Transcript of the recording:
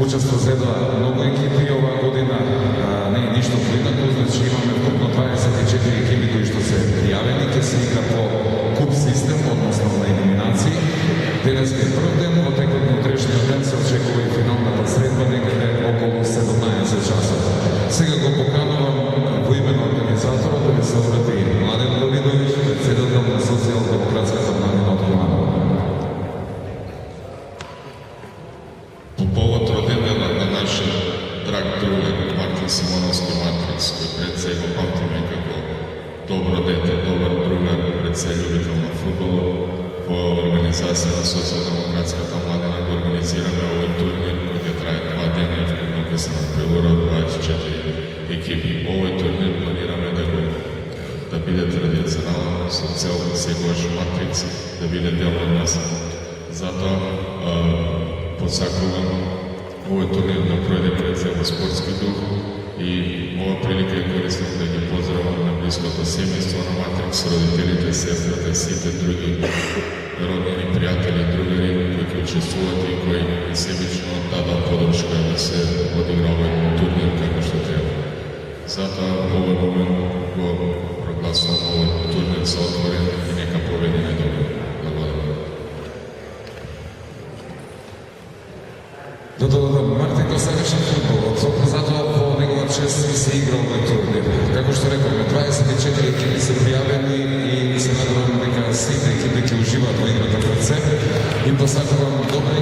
учество зедоа многу екипи оваа година, не е ништо поинаку, значи имаме вкупно 24 екипи кои што се пријавени, ќе се игра по куп систем, односно на елиминации. Денес е прв ден, во текот на утрешниот ден се очекува и финалната средба некаде околу 17 часот. Сега го поканувам во име на организаторот да ми се обрати Младен Давидовиќ, председател на Социјалдемократската младина од Куманово. По повод роденденот на нашиот драг другар Мартин Симоновски Матрикс, кој пред се го памтиме како добро дете, добар другар, пред се љубител на фудбалот, по организација на Социјалдемократската младина го организираме овој турнир кој ќе трае 2 дена и вкупно ќе се надпревара 24 екипи. Овој турнир планираме да биде традиционален со цел секогаш Матрикс да биде дел од нас. Затоа посакувам овој турнир да пројде пред се во спортски дух и ова прилика е користам да ги поздравам на блиското семејство на Матрикс, родителите, сестрата и сите други роднини, пријатели, другари кои ќе учествуват и кои себично дадат подршка да се одигра овој турнир како што треба. Затоа овој момент го прогласувам овој турнир за отворен и нека победи најдобро. Благодарам. Мартин го сакаше фудбалот, затоа по негова чест се игра овој турнир. Како што рековме, 24 екипи се пријавени и се надевам дека сите екипи ќе уживаат во играта пред се. Им посакувам добра